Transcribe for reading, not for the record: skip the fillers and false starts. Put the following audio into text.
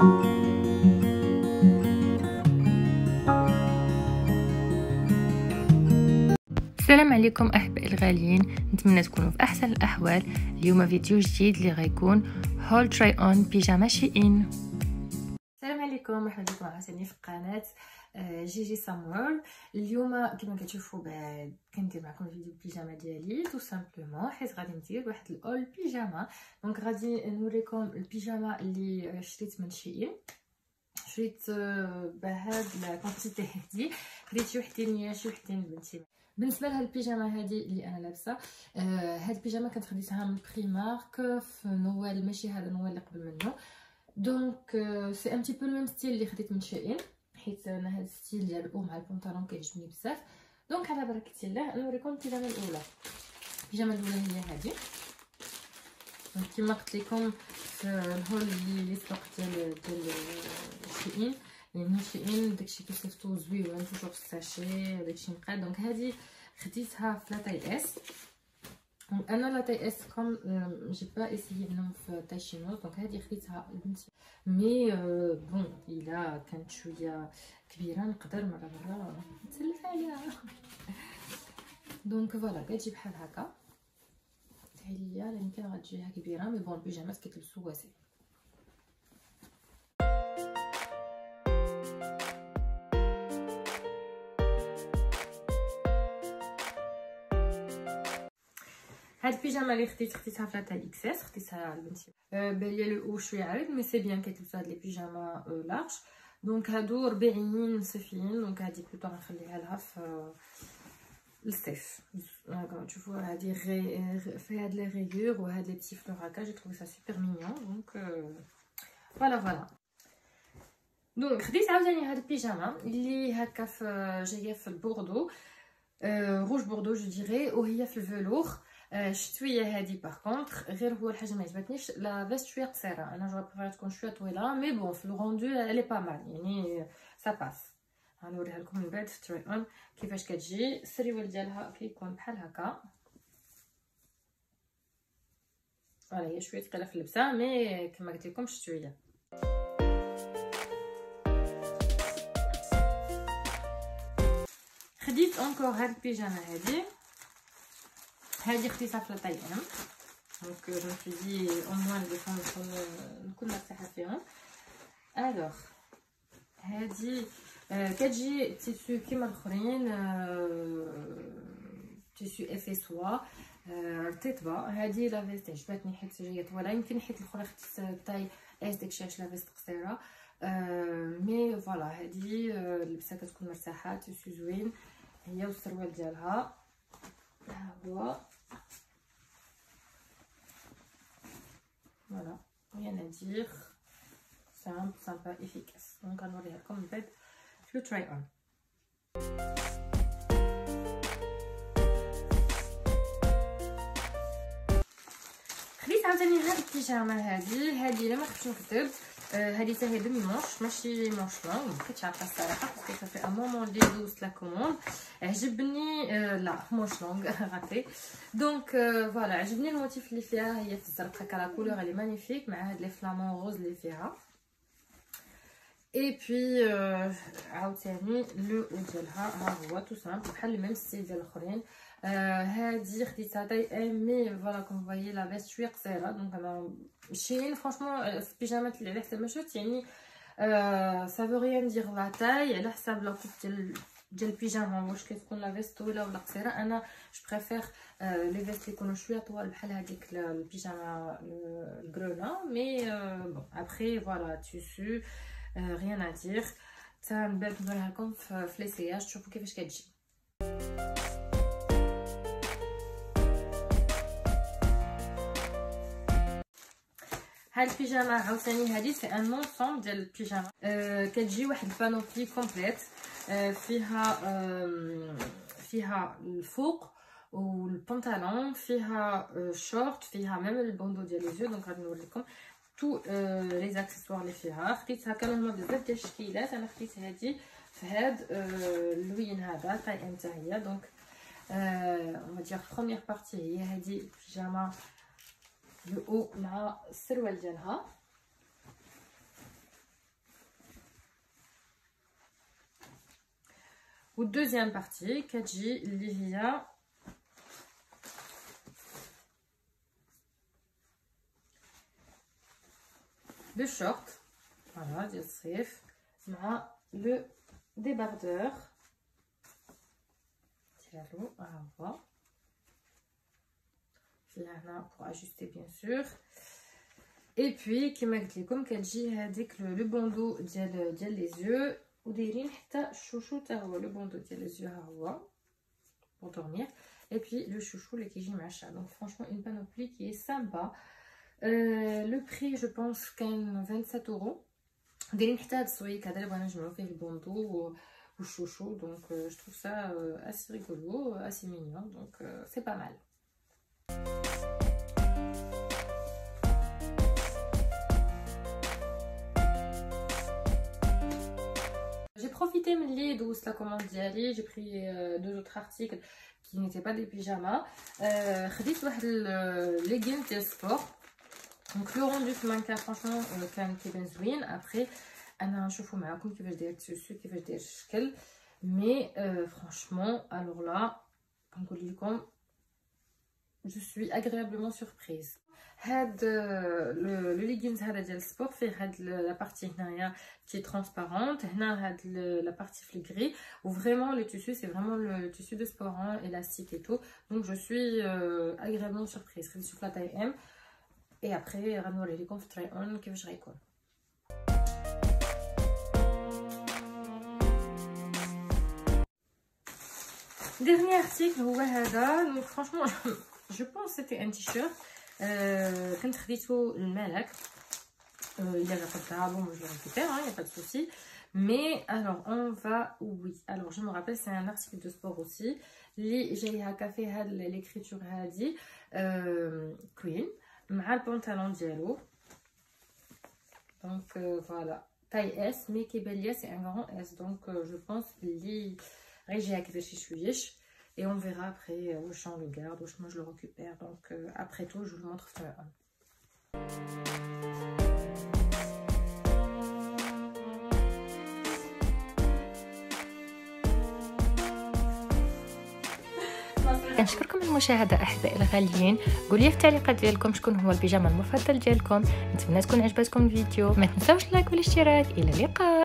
السلام عليكم احبائي الغاليين، نتمنى تكونوا في احسن الاحوال. اليوم فيديو جديد اللي غيكون هول تراي اون بيجاما شيئين. السلام عليكم، مرحبا بكم عاوتاني في قناه جيجي سامور. اليوم كما كتشوفوا بعد كندير معكم فيديو بيجاما ديالي تو سامبلومون، حيت غادي ندير واحد الاول بيجاما. دونك غادي نوريكم البيجاما اللي شريت من شيئين. شريت بهاد لا كونتيتي هادي، خديت شي وحدين ليا شي وحدين لبنتي. بالنسبه لهاد البيجاما هادي اللي انا لابسه، هاد البيجاما كنت خديتها من بريمارك في نوال، ماشي هذا نوال اللي قبل منه. دونك سي ان تي بو الميم ستيل اللي خديت من شيئين، حيت انا هاد الستيل ديال الاو مع البنطلون كيعجبني بزاف. دونك على بركه الله نوريكم البيجاما الاولى. البيجاما الاولى هي هادي، كما قلت لكم في الهول اللي سبق ديال شيئين. يعني شيئين داكشي كيصيفطو زويون توجور الساشي داكشي مقاد. دونك هذه خديتها في لا تاي اس. دونك انا لا تاي اس كوم جي با اسيي منهم في تاي شينوز. دونك هذه خديتها لبنتي، مي بون الا كانت شويه كبيره نقدر مره نتسلف عليها. دونك فوالا كتجي بحال هكا هي، يمكن غتجيها كبيره، مي بون البيجامات كيتلبسو واسع. هاد البيجاما اللي خديتها في تاع اكس اس، خديتها لبنتي. بان لي لو شويه عريض، مي سي بيان كيتلبسوا هاد لي بيجاما لارج. دونك هادو ربيعيين صيفيين. دونك هادي بلوطو غنخليها لها في الصيف. كما تشوفوا هادي في هاد لي ريغور وهاد لي بتي فلور هكا، جي تروفي سا سوبر مينيون. دونك فوالا. دونك خديت عاوتاني هاد البيجاما اللي هكا جايه في البوردو، روج بوردو جو ديري، وهي في الفلور شتويه. هادي باغ كونطخ غير هو الحاجه ما عجبتنيش، لا فيست شويه قصيره. انا جو بريفير تكون شويه طويله، مي بون في الروندو الي با مال، يعني سا باس. غنوريها لكم من بعد في تراي اون كيفاش كتجي. السريوال ديالها كيكون بحال هكا، فوالا هي شويه ثقيله في اللبسه، مي كما قلت لكم شتويه. خديت اونكور هاد البيجاما هادي خديتها في لاطاي ام. دونك جو مي دي او موان دي فون نكون مرتاحه فيهم. الوغ هادي كتجي تيسو كيما الاخرين، تيسو افي سوا رطيطبه. هادي لا فيست عجبتني حيت جايه طويله، يمكن حيت الاخرى خديت تاي اس داكشي علاش لا فيست قصيره. مي فوالا هادي اللبسه كتكون مرتاحه، تيسو زوين هي، والسروال ديالها ها هو. فوالا rien à dire, simple, sympa, efficace. دونك غنوريها لكم من بعد في لو تراي اون. خديت عاوتاني هاد البيجاما هادي الا ما خفتش نكذب، هادي حتى هي دمي مونش، ماشي مونش لونغ. مبقيتش عارفه الصراحه، باسكو صافي ان مومون اللي دوزت لا كوموند عجبني. لا مونش لونغ غاتي. دونك فوالا عجبني الموتيف اللي فيها، هي في الزرق هكا، لا كولور اللي مانيفيك مع هاد لي فلامون روز اللي فيها. اي بي عاوتاني لو ديالها ها هو تو سامبل بحال الميم ستيل ديال الاخرين. هادي خديتها تاي ام، مي فوالا كوم فوايي لا فيست شويه قصيره. دونك انا شيئين فرانشمون في البيجامات اللي على حسب ما شفت، يعني سافو ريان دير لا تاي على حساب لا كوب ديال البيجاما، واش كتكون لا فيست طويله ولا قصيره. انا جو بريفير لي فيست اللي يكونوا شويه طوال بحال هذيك البيجاما الكرونا. مي بون ابري فوالا تيسو rien à dire. تنبدا نوريها لكم في ليسياج تشوفوا كيفاش كتجي. هاد البيجاما عاوتاني هادي سي ان اونسومبل ديال البيجاما. كتجي واحد البانوبلي كومبليت، فيها الفوق والبنطلون، فيها شورت، فيها ميم البوندو ديال لي زو. دونك غادي نوري لكم تو لي زاكسيسوار اللي فيها. خديتها كانوا هما بزاف ديال الشكيلات، انا خديت هادي في هاد اللوين هذا طاي ام حتى هي. دونك اون دير بروميير بارتي هي هادي البيجاما لو او مع السروال ديالها. والدوزيام بارتي كتجي اللي هي لو شورت فوالا ديال الصيف مع لو ديباردور ديالو. ها هو فيها هنا pour ajuster bien sûr. اي بوي كما قلت لكم كتجي هذيك لو بوندو ديال لي زيو ودايرين حتى الشوشو حتى هو لو بوندو ديال لي زيو. ها هو pour dormir et puis le chouchou اللي كيجي مع الشعر. donc franchement une panoplie qui est sympa. le prix je pense كان 27 اورو. دايرين حتى هاد السويك هذا اللي بغينا نجمعو فيه البوندو والشوشو. donc je trouve ça assez rigolo, assez mignon, donc c'est pas mal. J'ai profité de l'idée de la commande d'Ali. J'ai pris deux autres articles qui n'étaient pas des pyjamas. J'ai pris des leggings de sport. Donc le rendu في المانكا franchement كان كيبان زوين. Après انا نشوفوا معكم كيفاش داير التيسو كيفاش داير الشكل. mais franchement alors là نقول لكم je suis agréablement surprise. هاد لو ليغينز هذا ديال السبور فيه هاد لا بارتي هنايا qui est transparente. هنا هاد لا بارتي في الغري وفريمون لو تيسو سي فريمون لو تيسو دو sport élastique et tout. donc je suis agréablement surprise. خديت شوف لا تاي ام et après غنوري لكم في تراي اون كيفاش غيكون. dernier article هو هذا. donc franchement je pense c'était un t-shirt. كنت خديته للملك. il avait pas de bon je le récupère, il n'y a pas de souci. mais alors on va oui alors je me rappelle c'est un article de sport aussi اللي جاي هكا فيه هاد l'écriture هادي queen مع البنطلون ديالو. donc voilà taille S mais كيبان ليا c'est un grand S. donc je pense اللي غيجي هكا شي شويش et on verra après où je le garde ou moi je le récupère. donc après tout je vous le montre faire. كنشكركم المشاهده احبائي الغاليين. قولوا لي في التعليقات ديالكم شكون هو البيجاما المفضل ديالكم. نتمنى تكون عجبتكم الفيديو. ما تنساوش اللايك والاشتراك. الى اللقاء.